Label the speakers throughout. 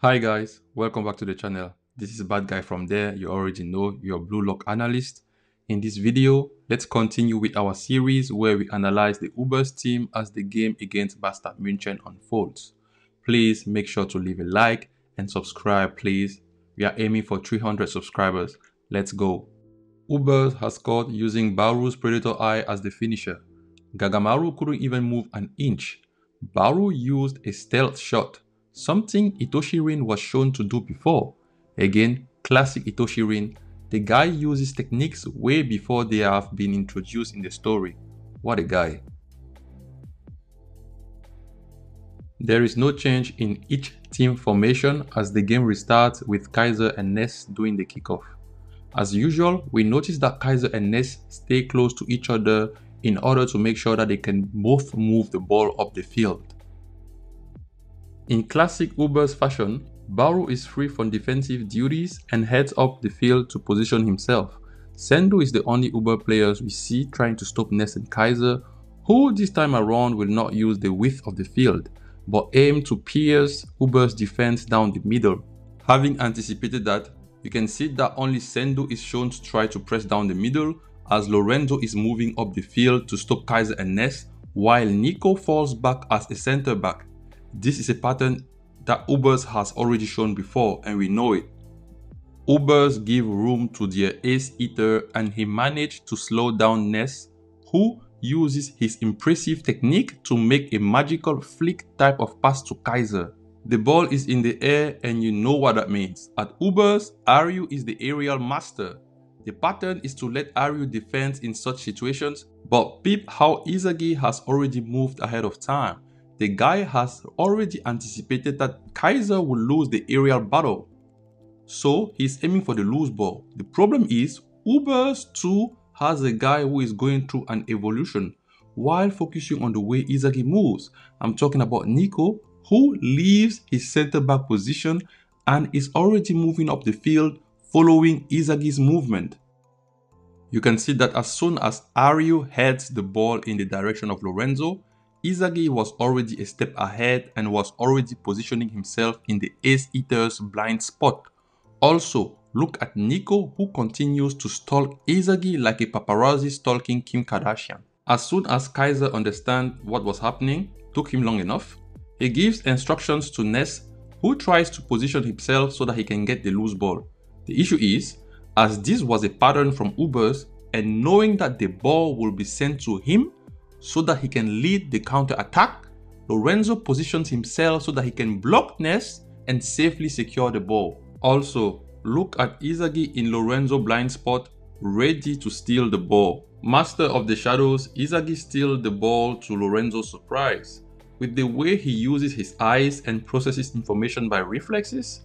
Speaker 1: Hi guys, welcome back to the channel. This is Bad Guy from there. You already know, your Blue Lock analyst. In this video, let's continue with our series where we analyze the Uber's team as the game against Bastard München unfolds. Please make sure to leave a like and subscribe please. We are aiming for 300 subscribers. Let's go. Uber has scored using Baru's Predator Eye as the finisher. Gagamaru couldn't even move an inch. Baru used a stealth shot, something Itoshirin was shown to do before. Again, classic Itoshirin. The guy uses techniques way before they have been introduced in the story. What a guy. There is no change in each team formation as the game restarts with Kaiser and Ness doing the kickoff. As usual, we notice that Kaiser and Ness stay close to each other in order to make sure that they can both move the ball up the field. In classic Uber's fashion, Baru is free from defensive duties and heads up the field to position himself. Sendo is the only Uber players we see trying to stop Ness and Kaiser, who this time around will not use the width of the field, but aim to pierce Uber's defense down the middle. Having anticipated that, you can see that only Sendo is shown to try to press down the middle as Lorenzo is moving up the field to stop Kaiser and Ness, while Nico falls back as a center back. This is a pattern that Ubers has already shown before and we know it. Ubers give room to their ace eater and he managed to slow down Ness, who uses his impressive technique to make a magical flick type of pass to Kaiser. The ball is in the air and you know what that means. At Ubers, Aryu is the aerial master. The pattern is to let Aryu defend in such situations, but peep how Izagi has already moved ahead of time. The guy has already anticipated that Kaiser will lose the aerial battle, so he's aiming for the loose ball. The problem is, Ubers too has a guy who is going through an evolution while focusing on the way Izagi moves. I'm talking about Nico, who leaves his center back position and is already moving up the field following Izagi's movement. You can see that as soon as Aryu heads the ball in the direction of Lorenzo, Izagi was already a step ahead and was already positioning himself in the Ace Eater's blind spot. Also, look at Nico, who continues to stalk Izagi like a paparazzi stalking Kim Kardashian. As soon as Kaiser understands what was happening, took him long enough, he gives instructions to Ness, who tries to position himself so that he can get the loose ball. The issue is, as this was a pattern from Ubers, and knowing that the ball will be sent to him so that he can lead the counter attack, Lorenzo positions himself so that he can block Ness and safely secure the ball. Also, look at Izagi in Lorenzo blind spot, ready to steal the ball. Master of the shadows, Izagi steals the ball to Lorenzo's surprise. With the way he uses his eyes and processes information by reflexes,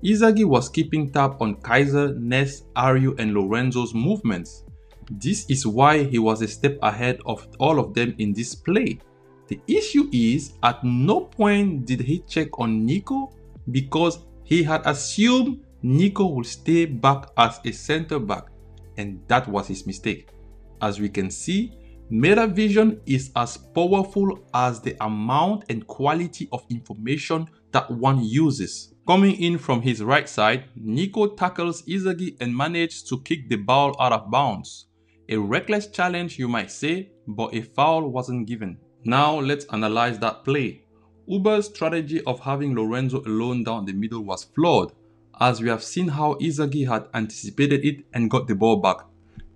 Speaker 1: Izagi was keeping tab on Kaiser, Ness, Aryu and Lorenzo's movements. This is why he was a step ahead of all of them in this play. The issue is, at no point did he check on Nico because he had assumed Nico would stay back as a center back, and that was his mistake. As we can see, Meta vision is as powerful as the amount and quality of information that one uses. Coming in from his right side, Nico tackles Izagi and manages to kick the ball out of bounds. A reckless challenge you might say, but a foul wasn't given. Now let's analyze that play. Uber's strategy of having Lorenzo alone down the middle was flawed, as we have seen how Izagi had anticipated it and got the ball back.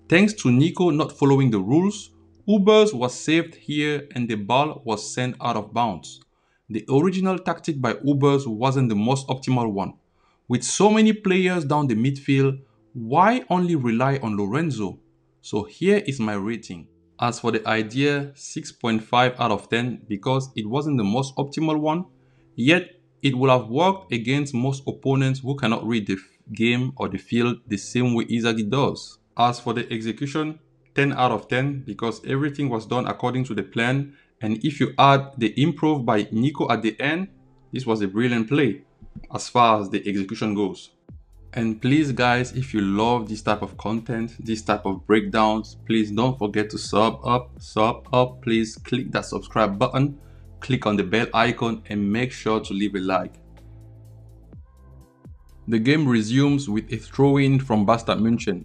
Speaker 1: Thanks to Nico not following the rules, Ubers was saved here and the ball was sent out of bounds. The original tactic by Ubers wasn't the most optimal one. With so many players down the midfield, why only rely on Lorenzo? So here is my rating. As for the idea, 6.5 out of 10 because it wasn't the most optimal one, yet it would have worked against most opponents who cannot read the game or the field the same way Izagi does. As for the execution, 10 out of 10 because everything was done according to the plan, and if you add the improv by Nico at the end, this was a brilliant play as far as the execution goes. And please guys, if you love this type of content, this type of breakdowns, please don't forget to sub up, please click that subscribe button, click on the bell icon and make sure to leave a like. The game resumes with a throw-in from Bastard München.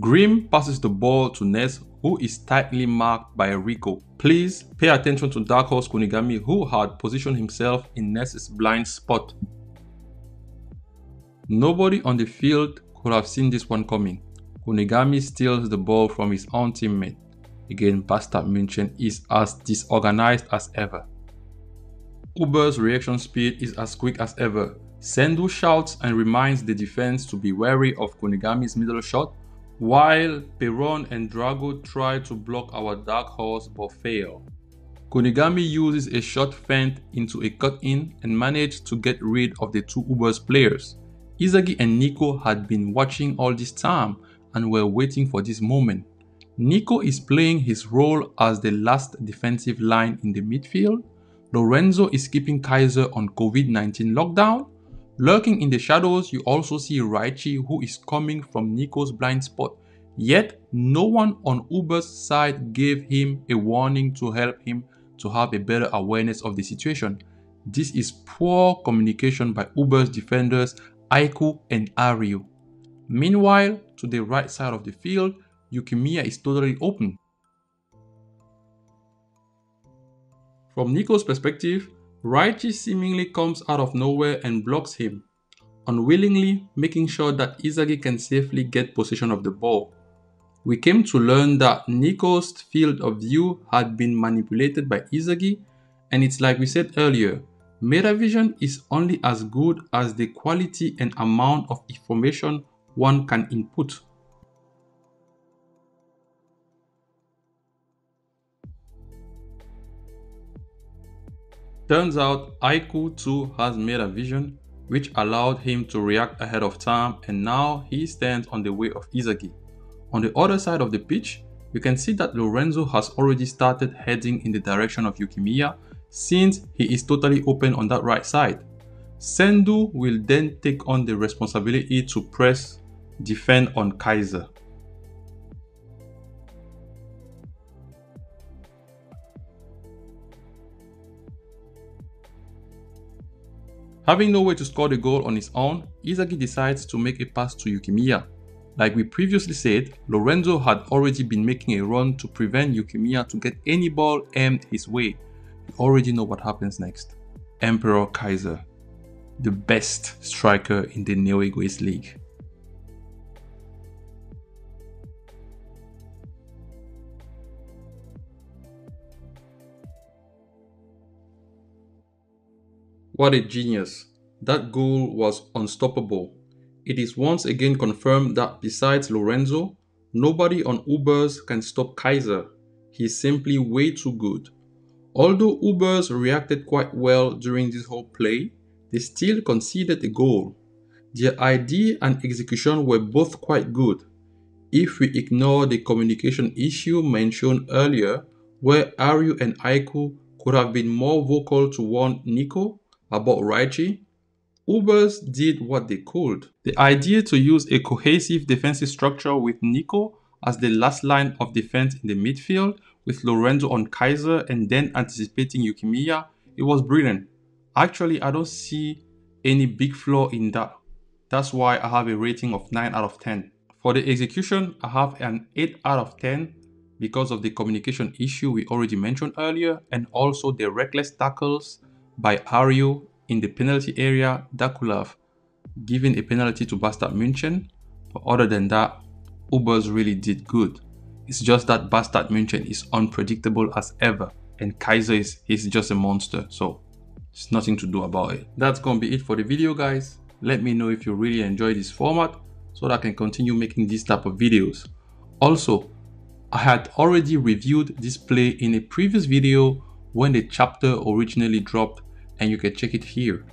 Speaker 1: Grim passes the ball to Ness, who is tightly marked by Rico. Please pay attention to Dark Horse Kunigami, who had positioned himself in Ness's blind spot. Nobody on the field could have seen this one coming. Kunigami steals the ball from his own teammate. Again, Bastard München is as disorganized as ever. Uber's reaction speed is as quick as ever. Sendu shouts and reminds the defense to be wary of Kunigami's middle shot, while Perron and Drago try to block our Dark Horse but fail. Kunigami uses a shot feint into a cut-in and managed to get rid of the two Uber's players. Izagi and Nico had been watching all this time and were waiting for this moment. Nico is playing his role as the last defensive line in the midfield. Lorenzo is keeping Kaiser on COVID-19 lockdown. Lurking in the shadows, you also see Raichi, who is coming from Nico's blind spot. Yet, no one on Uber's side gave him a warning to help him to have a better awareness of the situation. This is poor communication by Uber's defenders Aiku and Aryu. Meanwhile, to the right side of the field, Yukimiya is totally open. From Nico's perspective, Raichi seemingly comes out of nowhere and blocks him, unwillingly making sure that Izagi can safely get possession of the ball. We came to learn that Nico's field of view had been manipulated by Izagi, and it's like we said earlier, metavision is only as good as the quality and amount of information one can input. Turns out Aiku too has metavision, which allowed him to react ahead of time, and now he stands on the way of Izagi. On the other side of the pitch, you can see that Lorenzo has already started heading in the direction of Yukimiya, since he is totally open on that right side. Sendu will then take on the responsibility to press defend on Kaiser. Having no way to score the goal on his own, Izagi decides to make a pass to Yukimiya. Like we previously said, Lorenzo had already been making a run to prevent Yukimiya to get any ball aimed his way. You already know what happens next. Emperor Kaiser, the best striker in the Neo Egoist League. What a genius. That goal was unstoppable. It is once again confirmed that besides Lorenzo, nobody on Ubers can stop Kaiser. He's simply way too good. Although Ubers reacted quite well during this whole play, they still conceded a goal. Their idea and execution were both quite good. If we ignore the communication issue mentioned earlier, where Aryu and Aiku could have been more vocal to warn Nico about Raichi, Ubers did what they could. The idea to use a cohesive defensive structure with Nico as the last line of defense in the midfield, with Lorenzo on Kaiser and then anticipating Yukimiya, it was brilliant. Actually, I don't see any big flaw in that. That's why I have a rating of 9 out of 10. For the execution, I have an 8 out of 10 because of the communication issue we already mentioned earlier, and also the reckless tackles by Aryu in the penalty area that could have given a penalty to Bastard München. But other than that, Ubers really did good. It's just that Bastard München is unpredictable as ever, and Kaiser is just a monster, so there's nothing to do about it. That's gonna be it for the video, guys. Let me know if you really enjoy this format so that I can continue making these type of videos. Also, I had already reviewed this play in a previous video when the chapter originally dropped, and you can check it here.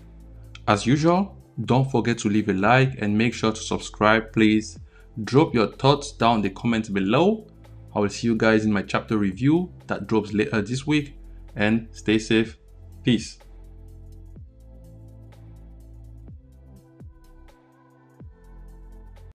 Speaker 1: As usual, don't forget to leave a like and make sure to subscribe, please. Drop your thoughts down in the comments below. I will see you guys in my chapter review that drops later this week, and stay safe. Peace.